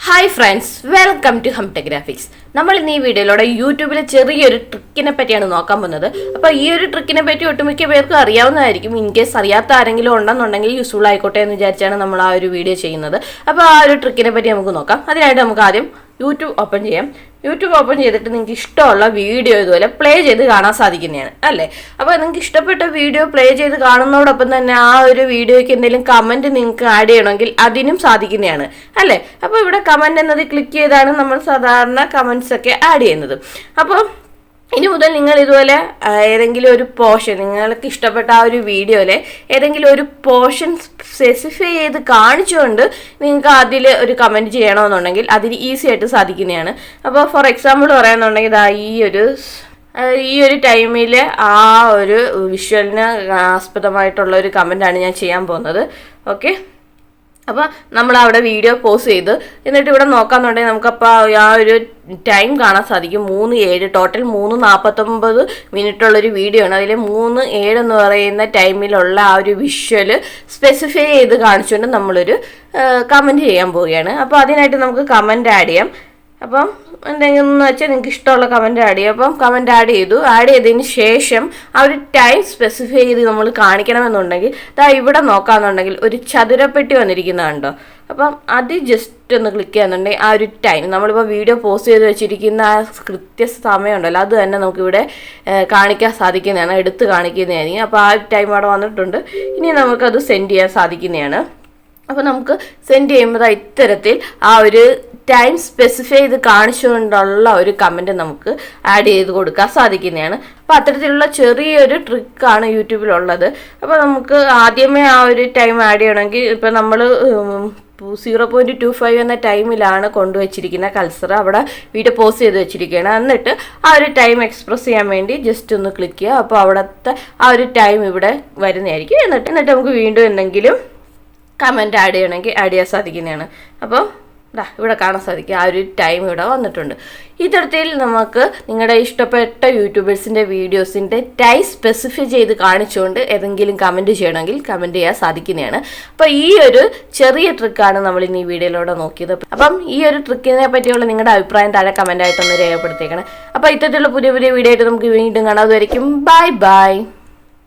Hi friends, welcome to Humtegraphics. നമ്മൾ ഇന്ന് ഈ വീഡിയോയിലൂടെ യൂട്യൂബിലെ ചെറിയൊരു ട്രിക്കിനെ പറ്റിയാണ് നോക്കാൻ പോകുന്നത്. അപ്പോൾ ഈ ഒരു ട്രിക്കിനെ പറ്റി ഒട്ടുമിക്ക പേർക്കും അറിയാവുന്നതായിരിക്കും. ഇൻ കേസ് അറിയാത്ത ആരെങ്കിലും ഉണ്ടെന്നുണ്ടെങ്കിൽ യൂസ്ഫുൾ ആയിക്കോട്ടെ എന്ന് വിചാരിച്ചാണ് നമ്മൾ ആ ഒരു വീഡിയോ ചെയ്യുന്നത്. അപ്പോൾ ആ ഒരു ട്രിക്കിനെ പറ്റി നമുക്ക് നോക്കാം. അതിനായിട്ട് നമുക്ക് ആദ്യം യൂട്യൂബ് ഓപ്പൺ ചെയ്യാം. യൂട്യൂബ് ഓപ്പൺ ചെയ്തിട്ട് നിങ്ങൾക്ക് ഇഷ്ടമുള്ള വീഡിയോ ഇതുപോലെ പ്ലേ ചെയ്ത് കാണാൻ സാധിക്കുന്നതാണ് അല്ലേ. അപ്പോൾ നിങ്ങൾക്ക് ഇഷ്ടപ്പെട്ട വീഡിയോ പ്ലേ ചെയ്ത് കാണുന്നതോടൊപ്പം തന്നെ ആ ഒരു വീഡിയോയ്ക്ക് എന്തെങ്കിലും കമൻറ്റ് നിങ്ങൾക്ക് ആഡ് ചെയ്യണമെങ്കിൽ അതിനും സാധിക്കുന്നതാണ് അല്ലേ. അപ്പോൾ ഇവിടെ കമൻറ്റ് എന്നത് ക്ലിക്ക് ചെയ്താണ് നമ്മൾ സാധാരണ കമൻറ്റ്സ് ഒക്കെ ആഡ് ചെയ്യുന്നത്. അപ്പോൾ ഇനി മുതൽ നിങ്ങൾ ഇതുപോലെ ഏതെങ്കിലും ഒരു പോർഷൻ നിങ്ങൾക്ക് ഇഷ്ടപ്പെട്ട ആ ഒരു വീഡിയോയിലെ ഏതെങ്കിലും ഒരു പോർഷൻ സ്പെസിഫൈ ചെയ്ത് കാണിച്ചുകൊണ്ട് നിങ്ങൾക്ക് അതിൽ ഒരു കമൻറ്റ് ചെയ്യണമെന്നുണ്ടെങ്കിൽ അതിന് ഈസി ആയിട്ട് സാധിക്കുന്നതാണ്. അപ്പോൾ ഫോർ എക്സാമ്പിൾ പറയാമെന്നുണ്ടെങ്കിൽ ഈ ഒരു ടൈമിൽ ആ ഒരു വിഷ്വലിന് ആസ്പദമായിട്ടുള്ള ഒരു കമൻറ്റാണ് ഞാൻ ചെയ്യാൻ പോകുന്നത്. ഓക്കെ, അപ്പോൾ നമ്മളവിടെ വീഡിയോ പോസ് ചെയ്ത് എന്നിട്ട് ഇവിടെ നോക്കാമെന്നുണ്ടെങ്കിൽ നമുക്കപ്പോൾ ആ ഒരു ടൈം കാണാൻ സാധിക്കും. 3:07 ടോട്ടൽ 3:49 മിനിറ്റുള്ളൊരു വീഡിയോ ആണ്. അതിൽ 3:07 എന്ന് പറയുന്ന ടൈമിലുള്ള ആ ഒരു വിഷ്വൽ സ്പെസിഫൈ ചെയ്ത് കാണിച്ചുകൊണ്ട് നമ്മളൊരു കമൻറ്റ് ചെയ്യാൻ പോവുകയാണ്. അപ്പോൾ അതിനായിട്ട് നമുക്ക് കമൻറ്റ് ആഡ് ചെയ്യാം. അപ്പം എന്തെങ്കിലും എന്ന് വെച്ചാൽ നിങ്ങൾക്ക് ഇഷ്ടമുള്ള കമൻറ്റ് ആഡ് ചെയ്യാം. അപ്പം കമൻറ്റ് ആഡ് ചെയ്തതിന് ശേഷം ആ ഒരു ടൈം സ്പെസിഫൈ ചെയ്ത് നമ്മൾ കാണിക്കണമെന്നുണ്ടെങ്കിൽ ഇവിടെ നോക്കാമെന്നുണ്ടെങ്കിൽ ഒരു ചതുരപ്പെട്ടി വന്നിരിക്കുന്നതുണ്ടോ. അപ്പം അത് ജസ്റ്റ് ഒന്ന് ക്ലിക്ക് ചെയ്യാന്നുണ്ടെങ്കിൽ ആ ഒരു ടൈം നമ്മളിപ്പോൾ വീഡിയോ പോസ്റ്റ് ചെയ്ത് വെച്ചിരിക്കുന്ന ആ കൃത്യസമയം ഉണ്ടല്ലോ അത് തന്നെ നമുക്കിവിടെ കാണിക്കാൻ സാധിക്കുന്നതാണ്, എടുത്ത് കാണിക്കുന്നതായിരിക്കും. അപ്പോൾ ആ ടൈം അവിടെ വന്നിട്ടുണ്ട്. ഇനി നമുക്കത് സെൻഡ് ചെയ്യാൻ സാധിക്കുന്നതാണ്. അപ്പോൾ നമുക്ക് സെൻഡ് ചെയ്യുമ്പോൾ ഇത്തരത്തിൽ ആ ഒരു ടൈം സ്പെസിഫൈ ചെയ്ത് കാണിച്ചുകൊണ്ടുള്ള ഒരു കമൻറ്റ് നമുക്ക് ആഡ് ചെയ്ത് കൊടുക്കാൻ സാധിക്കുന്നതാണ്. അപ്പോൾ അത്തരത്തിലുള്ള ചെറിയൊരു ട്രിക്കാണ് യൂട്യൂബിലുള്ളത്. അപ്പോൾ നമുക്ക് ആദ്യമേ ആ ഒരു ടൈം ആഡ് ചെയ്യണമെങ്കിൽ ഇപ്പോൾ നമ്മൾ 0.25 എന്ന ടൈമിലാണ് കൊണ്ടുവച്ചിരിക്കുന്ന കൾസർ അവിടെ വീഡിയോ പോസ്റ്റ് ചെയ്ത് വെച്ചിരിക്കുകയാണ്. എന്നിട്ട് ആ ഒരു ടൈം എക്സ്പ്രസ് ചെയ്യാൻ വേണ്ടി ജസ്റ്റ് ഒന്ന് ക്ലിക്ക് ചെയ്യുക. അപ്പോൾ അവിടുത്തെ ആ ഒരു ടൈം ഇവിടെ വരുന്നതായിരിക്കും. എന്നിട്ട് നമുക്ക് വീണ്ടും എന്തെങ്കിലും കമൻറ്റ് ആഡ് ചെയ്യണമെങ്കിൽ ആഡ് ചെയ്യാൻ സാധിക്കുന്നതാണ്. അപ്പോൾ ഇവിടെ കാണാൻ സാധിക്കും ആ ഒരു ടൈം ഇവിടെ വന്നിട്ടുണ്ട്. ഇത്തരത്തിൽ നമുക്ക് നിങ്ങളുടെ ഇഷ്ടപ്പെട്ട യൂട്യൂബേഴ്സിൻ്റെ വീഡിയോസിൻ്റെ ടൈം സ്പെസിഫൈ ചെയ്ത് കാണിച്ചുകൊണ്ട് ഏതെങ്കിലും കമൻറ്റ് ചെയ്യണമെങ്കിൽ കമൻറ്റ് ചെയ്യാൻ സാധിക്കുന്നതാണ്. അപ്പോൾ ഈ ഒരു ചെറിയ ട്രിക്കാണ് നമ്മൾ ഇന്ന് ഈ വീഡിയോയിലൂടെ നോക്കിയത്. അപ്പം ഈ ഒരു ട്രിക്കിനെ പറ്റിയുള്ള നിങ്ങളുടെ അഭിപ്രായം താഴെ കമൻറ്റായിട്ടൊന്ന് രേഖപ്പെടുത്തിയേക്കണം. അപ്പോൾ ഇത്തരത്തിലുള്ള പുതിയ വീഡിയോ ആയിട്ട് നമുക്ക് വീണ്ടും കാണാം. അതുവരെയും ബൈ ബൈ.